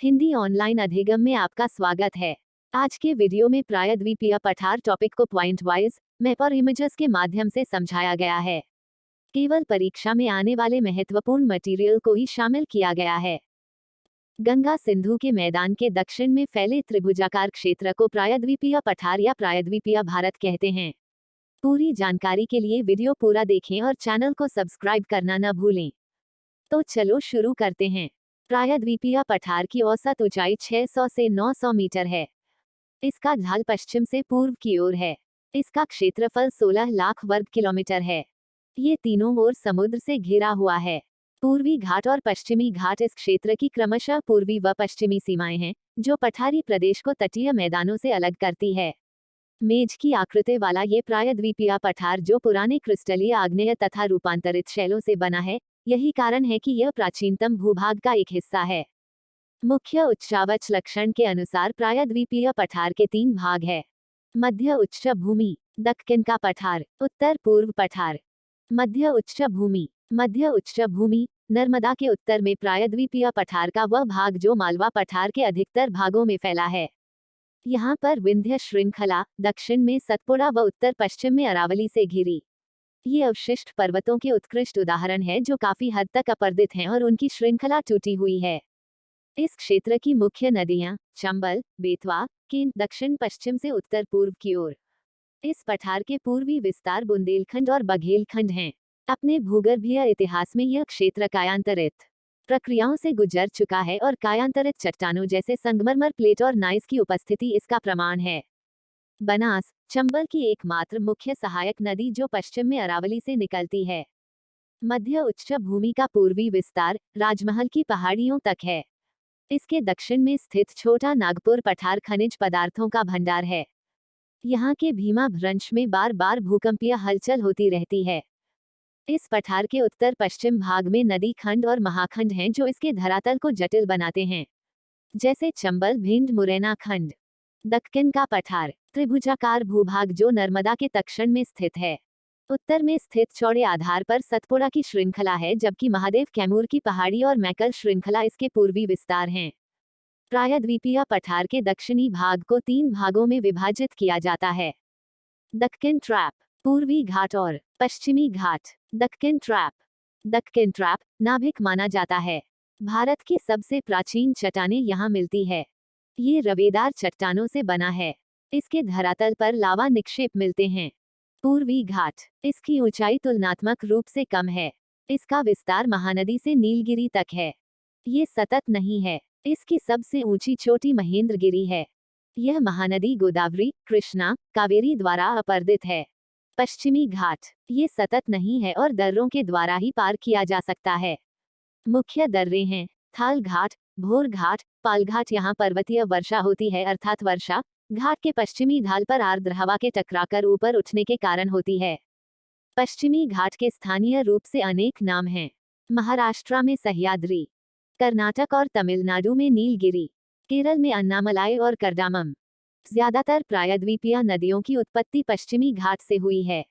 Hindi online अधिगम में आपका स्वागत है। आज के वीडियो में प्रायद्वीपीय पठार टॉपिक को पॉइंट वाइज मैप और इमेजेस के माध्यम से समझाया गया है। केवल परीक्षा में आने वाले महत्वपूर्ण मटेरियल को ही शामिल किया गया है। गंगा सिंधु के मैदान के दक्षिण में फैले त्रिभुजाकार क्षेत्र को प्रायद्वीपीय पठार या प्रायद्वीपीय भारत कहते हैं। पूरी जानकारी के लिए वीडियो पूरा देखें और चैनल को सब्सक्राइब करना न भूलें। तो चलो शुरू करते हैं। प्रायद्वीपीय पठार की औसत ऊंचाई 600 से 900 मीटर है। इसका ढाल पश्चिम से पूर्व की ओर है। इसका क्षेत्रफल 16 लाख वर्ग किलोमीटर है। ये तीनों ओर समुद्र से घिरा हुआ है। पूर्वी घाट और पश्चिमी घाट इस क्षेत्र की क्रमशः पूर्वी व पश्चिमी सीमाएं हैं, जो पठारी प्रदेश को तटीय मैदानों से अलग करती है। मेज की आकृति वाला ये प्रायद्वीपीय पठार, जो पुराने क्रिस्टलीय आग्नेय तथा रूपांतरित शैलों से बना है, यही कारण है कि यह प्राचीनतम भूभाग का एक हिस्सा है। मुख्य उच्चावच लक्षण के अनुसार प्रायद्वीपीय पठार के 3 भाग है। मध्य उच्च भूमि, दक्कन का पठार, उत्तर पूर्व पठार। मध्य उच्च भूमि। मध्य उच्च भूमि नर्मदा के उत्तर में प्रायद्वीपीय पठार का वह भाग जो मालवा पठार के अधिकतर भागों में फैला है। यहाँ पर विंध्य श्रृंखला, दक्षिण में सतपुड़ा व उत्तर पश्चिम में अरावली से घिरी ये अवशिष्ट पर्वतों के उत्कृष्ट उदाहरण है, जो काफी हद तक अपरदित हैं और उनकी श्रृंखला टूटी हुई है। इस क्षेत्र की मुख्य नदियां चंबल, बेतवा, केन दक्षिण पश्चिम से उत्तर पूर्व की ओर। इस पठार के पूर्वी विस्तार बुंदेलखंड और बघेलखंड हैं। अपने भूगर्भीय इतिहास में यह क्षेत्र कायांतरित प्रक्रियाओं से गुजर चुका है और कायांतरित चट्टानों जैसे संगमरमर प्लेट और नाइस की उपस्थिति इसका प्रमाण है। बनास चंबल की एकमात्र मुख्य सहायक नदी, जो पश्चिम में अरावली से निकलती है। मध्य उच्च भूमि का पूर्वी विस्तार राजमहल की पहाड़ियों तक है। इसके दक्षिण में स्थित छोटा नागपुर पठार खनिज पदार्थों का भंडार है। यहाँ के भीमा भ्रंश में बार बार भूकंपीय हलचल होती रहती है। इस पठार के उत्तर पश्चिम भाग में नदी खंड और महाखंड हैं, जो इसके धरातल को जटिल बनाते हैं, जैसे चंबल भिंड मुरैना खंड। दक्कन का पठार त्रिभुजाकार भूभाग, जो नर्मदा के दक्षिण में स्थित है। उत्तर में स्थित चौड़े आधार पर सतपुड़ा की श्रृंखला है, जबकि महादेव कैमूर की पहाड़ी और मैकल श्रृंखला इसके पूर्वी विस्तार हैं। प्रायद्वीपीय पठार के दक्षिणी भाग को 3 भागों में विभाजित किया जाता है। दक्कन ट्रैप, पूर्वी घाट और पश्चिमी घाट। दक्कन ट्रैप। दक्कन ट्रैप नाभिक माना जाता है। भारत की सबसे प्राचीन चट्टानें यहाँ मिलती है। ये रवेदार चट्टानों से बना है। इसके धरातल पर लावा निक्षेप मिलते हैं। पूर्वी घाट। इसकी ऊंचाई तुलनात्मक रूप से कम है। इसका विस्तार महानदी से नीलगिरी तक है। ये सतत नहीं है। इसकी सबसे ऊंची चोटी महेंद्रगिरी है। यह महानदी गोदावरी, कृष्णा, कावेरी द्वारा अपरदित है। पश्चिमी घाट। ये सतत नहीं है और दर्रों के द्वारा ही पार किया जा सकता है। मुख्य दर्रे हैं थाल घाट, भोर घाट, पालघाट। यहाँ पर्वतीय वर्षा होती है, अर्थात वर्षा घाट के पश्चिमी ढाल पर आर्द्र हवा के टकराकर ऊपर उठने के कारण होती है। पश्चिमी घाट के स्थानीय रूप से अनेक नाम हैं। महाराष्ट्र में सह्याद्री, कर्नाटक और तमिलनाडु में नीलगिरी, केरल में अन्नामलाई और करडामम। ज्यादातर प्रायद्वीपीय नदियों की उत्पत्ति पश्चिमी घाट से हुई है।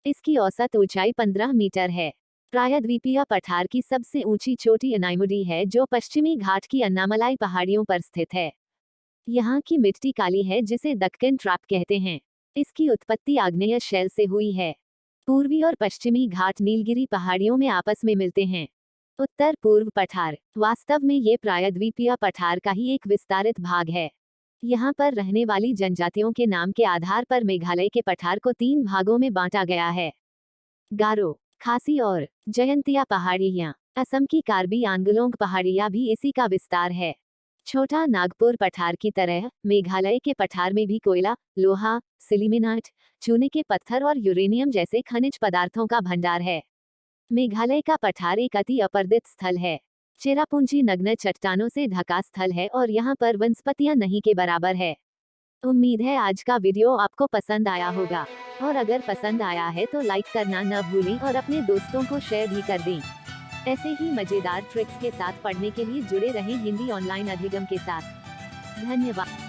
इसकी औसत ऊंचाई 15 मीटर है। प्रायद्वीपीय पठार की सबसे ऊंची चोटी अनाईमुडी है, जो पश्चिमी घाट की अन्नामलाई पहाड़ियों पर स्थित है। यहाँ की मिट्टी काली है, जिसे दक्कन ट्रैप कहते हैं। इसकी उत्पत्ति आग्नेय शैल से हुई है। पूर्वी और पश्चिमी घाट नीलगिरी पहाड़ियों में आपस में मिलते हैं। उत्तर पूर्व पठार वास्तव में ये प्रायद्वीपीय पठार का ही एक विस्तारित भाग है। यहाँ पर रहने वाली जनजातियों के नाम के आधार पर मेघालय के पठार को 3 भागों में बांटा गया है। गारो, खासी और जयंतिया पहाड़ियाँ। असम की कार्बी आंगलोंग पहाड़ियाँ भी इसी का विस्तार है। छोटा नागपुर पठार की तरह मेघालय के पठार में भी कोयला, लोहा, सिलिमिनाइट, चूने के पत्थर और यूरेनियम जैसे खनिज पदार्थों का भंडार है। मेघालय का पठार एक अति अपरदित स्थल है। चेरापूंजी नग्न चट्टानों से ढका स्थल है और यहाँ पर वनस्पतियाँ नहीं के बराबर है। उम्मीद है आज का वीडियो आपको पसंद आया होगा, और अगर पसंद आया है तो लाइक करना न भूलें और अपने दोस्तों को शेयर भी कर दें। ऐसे ही मजेदार ट्रिक्स के साथ पढ़ने के लिए जुड़े रहें हिंदी ऑनलाइन अधिगम के साथ। धन्यवाद।